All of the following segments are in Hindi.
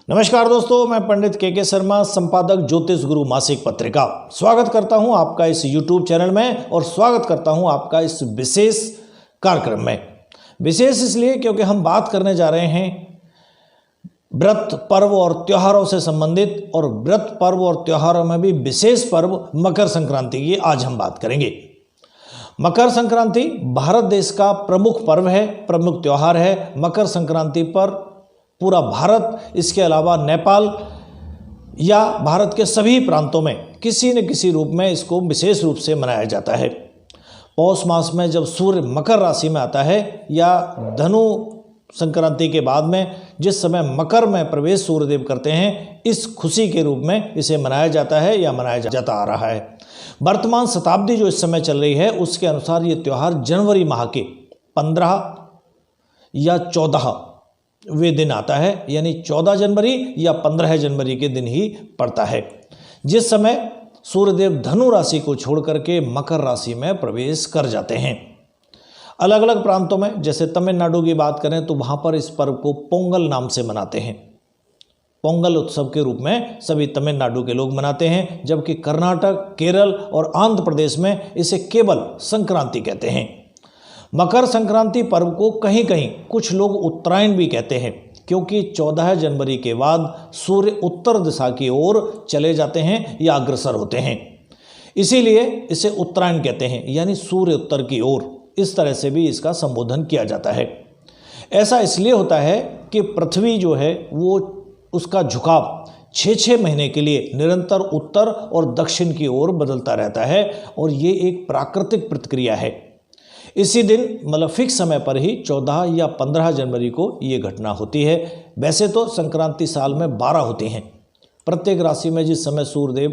नमस्कार दोस्तों, मैं पंडित के शर्मा, संपादक ज्योतिष गुरु मासिक पत्रिका। स्वागत करता हूं आपका इस YouTube चैनल में और स्वागत करता हूं आपका इस विशेष कार्यक्रम में। विशेष इसलिए क्योंकि हम बात करने जा रहे हैं व्रत, पर्व और त्योहारों से संबंधित, और व्रत, पर्व और त्योहारों में भी विशेष पर्व मकर संक्रांति की आज हम बात करेंगे। मकर संक्रांति भारत देश का प्रमुख पर्व है, प्रमुख त्यौहार है। मकर संक्रांति पर पूरा भारत, इसके अलावा नेपाल या भारत के सभी प्रांतों में किसी न किसी रूप में इसको विशेष रूप से मनाया जाता है। पौष मास में जब सूर्य मकर राशि में आता है या धनु संक्रांति के बाद में जिस समय मकर में प्रवेश सूर्यदेव करते हैं, इस खुशी के रूप में इसे मनाया जाता है या मनाया जाता आ रहा है। वर्तमान शताब्दी जो इस समय चल रही है उसके अनुसार ये त्यौहार जनवरी माह के 15 या 14 वे दिन आता है, यानी 14 जनवरी या 15 जनवरी के दिन ही पड़ता है, जिस समय सूर्यदेव धनु राशि को छोड़ करके मकर राशि में प्रवेश कर जाते हैं। अलग अलग प्रांतों में, जैसे तमिलनाडु की बात करें तो वहाँ पर इस पर्व को पोंगल नाम से मनाते हैं। पोंगल उत्सव के रूप में सभी तमिलनाडु के लोग मनाते हैं, जबकि कर्नाटक, केरल और आंध्र प्रदेश में इसे केवल संक्रांति कहते हैं। मकर संक्रांति पर्व को कहीं कहीं कुछ लोग उत्तरायण भी कहते हैं, क्योंकि 14 जनवरी के बाद सूर्य उत्तर दिशा की ओर चले जाते हैं या अग्रसर होते हैं, इसीलिए इसे उत्तरायण कहते हैं, यानी सूर्य उत्तर की ओर। इस तरह से भी इसका संबोधन किया जाता है। ऐसा इसलिए होता है कि पृथ्वी जो है वो उसका झुकाव 6 महीने के लिए निरंतर उत्तर और दक्षिण की ओर बदलता रहता है, और ये एक प्राकृतिक प्रतिक्रिया है। इसी दिन मतलब फिक्स समय पर ही 14 या 15 जनवरी को ये घटना होती है। वैसे तो संक्रांति साल में 12 होती हैं। प्रत्येक राशि में जिस समय सूर्यदेव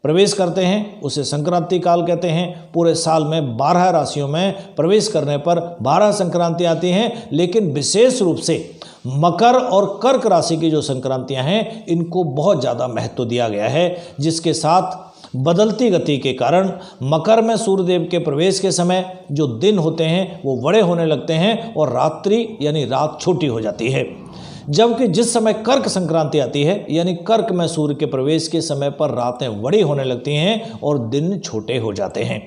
प्रवेश करते हैं उसे संक्रांति काल कहते हैं। पूरे साल में 12 राशियों में प्रवेश करने पर 12 संक्रांति आती हैं, लेकिन विशेष रूप से मकर और कर्क राशि की जो संक्रांतियां हैं इनको बहुत ज़्यादा महत्व दिया गया है, जिसके साथ बदलती गति के कारण मकर में सूर्यदेव के प्रवेश के समय जो दिन होते हैं वो बड़े होने लगते हैं और रात्रि यानी रात छोटी हो जाती है। जबकि जिस समय कर्क संक्रांति आती है, यानी कर्क में सूर्य के प्रवेश के समय पर रातें बड़ी होने लगती हैं और दिन छोटे हो जाते हैं।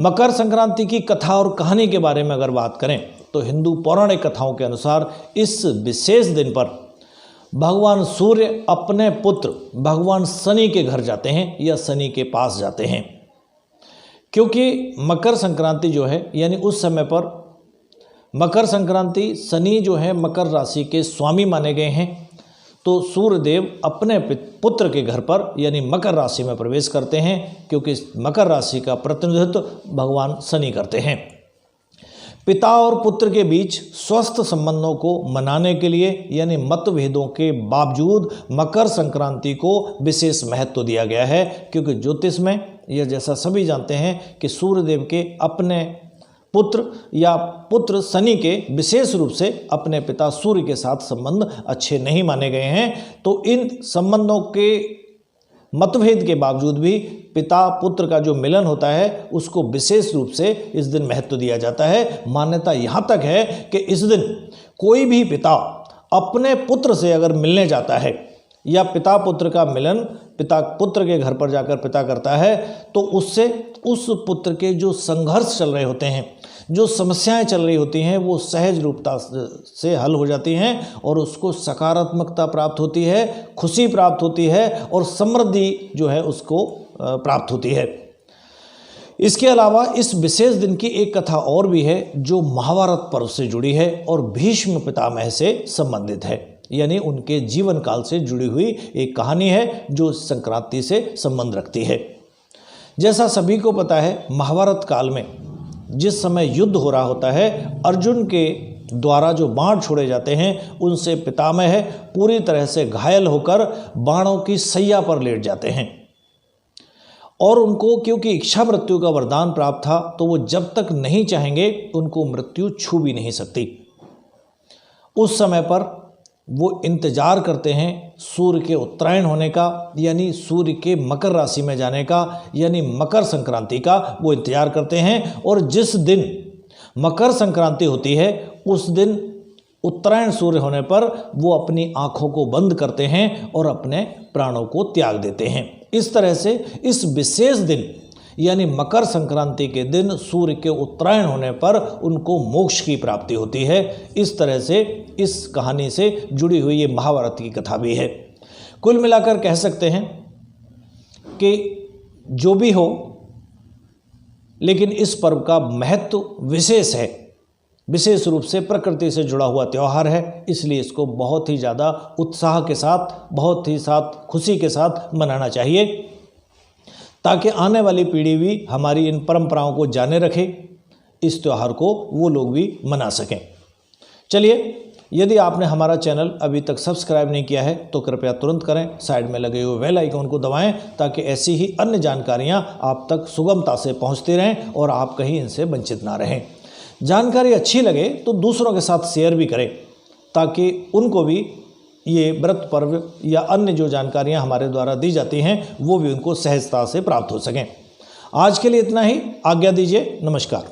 मकर संक्रांति की कथा और कहानी के बारे में अगर बात करें तो हिंदू पौराणिक कथाओं के अनुसार इस विशेष दिन पर भगवान सूर्य अपने पुत्र भगवान शनि के घर जाते हैं या शनि के पास जाते हैं, क्योंकि मकर संक्रांति जो है, यानी उस समय पर मकर संक्रांति शनि जो है मकर राशि के स्वामी माने गए हैं, तो सूर्यदेव अपने पुत्र के घर पर यानी मकर राशि में प्रवेश करते हैं, क्योंकि मकर राशि का प्रतिनिधित्व भगवान शनि करते हैं। पिता और पुत्र के बीच स्वस्थ संबंधों को मनाने के लिए, यानी मतभेदों के बावजूद मकर संक्रांति को विशेष महत्व दिया गया है, क्योंकि ज्योतिष में यह जैसा सभी जानते हैं कि सूर्यदेव के अपने पुत्र या पुत्र शनि के विशेष रूप से अपने पिता सूर्य के साथ संबंध अच्छे नहीं माने गए हैं। तो इन संबंधों के मतभेद के बावजूद भी पिता पुत्र का जो मिलन होता है उसको विशेष रूप से इस दिन महत्व दिया जाता है। मान्यता यहाँ तक है कि इस दिन कोई भी पिता अपने पुत्र से अगर मिलने जाता है या पिता पुत्र का मिलन पिता पुत्र के घर पर जाकर पिता करता है, तो उससे उस पुत्र के जो संघर्ष चल रहे होते हैं, जो समस्याएं चल रही होती हैं, वो सहज रूपता से हल हो जाती हैं और उसको सकारात्मकता प्राप्त होती है, खुशी प्राप्त होती है और समृद्धि जो है उसको प्राप्त होती है। इसके अलावा इस विशेष दिन की एक कथा और भी है जो महाभारत पर्व से जुड़ी है और भीष्म पितामह से संबंधित है, यानी उनके जीवन काल से जुड़ी हुई एक कहानी है जो संक्रांति से संबंध रखती है। जैसा सभी को पता है, महाभारत काल में जिस समय युद्ध हो रहा होता है, अर्जुन के द्वारा जो बाण छोड़े जाते हैं उनसे पितामह पूरी तरह से घायल होकर बाणों की सैया पर लेट जाते हैं, और उनको क्योंकि इच्छा मृत्यु का वरदान प्राप्त था तो वो जब तक नहीं चाहेंगे उनको मृत्यु छू भी नहीं सकती। उस समय पर वो इंतजार करते हैं सूर्य के उत्तरायण होने का, यानी सूर्य के मकर राशि में जाने का, यानी मकर संक्रांति का वो इंतजार करते हैं। और जिस दिन मकर संक्रांति होती है उस दिन उत्तरायण सूर्य होने पर वो अपनी आंखों को बंद करते हैं और अपने प्राणों को त्याग देते हैं। इस तरह से इस विशेष दिन यानी मकर संक्रांति के दिन सूर्य के उत्तरायण होने पर उनको मोक्ष की प्राप्ति होती है। इस तरह से इस कहानी से जुड़ी हुई ये महाभारत की कथा भी है। कुल मिलाकर कह सकते हैं कि जो भी हो, लेकिन इस पर्व का महत्व विशेष है, विशेष रूप से प्रकृति से जुड़ा हुआ त्यौहार है, इसलिए इसको बहुत ही ज़्यादा उत्साह के साथ, बहुत ही खुशी के साथ मनाना चाहिए, ताकि आने वाली पीढ़ी भी हमारी इन परंपराओं को जाने रखे, इस त्यौहार को वो लोग भी मना सकें। चलिए, यदि आपने हमारा चैनल अभी तक सब्सक्राइब नहीं किया है तो कृपया तुरंत करें, साइड में लगे हुए बेल आइकन को दबाएं ताकि ऐसी ही अन्य जानकारियां आप तक सुगमता से पहुंचती रहें और आप कहीं इनसे वंचित ना रहें। जानकारी अच्छी लगे तो दूसरों के साथ शेयर भी करें ताकि उनको भी ये व्रत पर्व या अन्य जो जानकारियां हमारे द्वारा दी जाती हैं वो भी उनको सहजता से प्राप्त हो सकें। आज के लिए इतना ही, आज्ञा दीजिए, नमस्कार।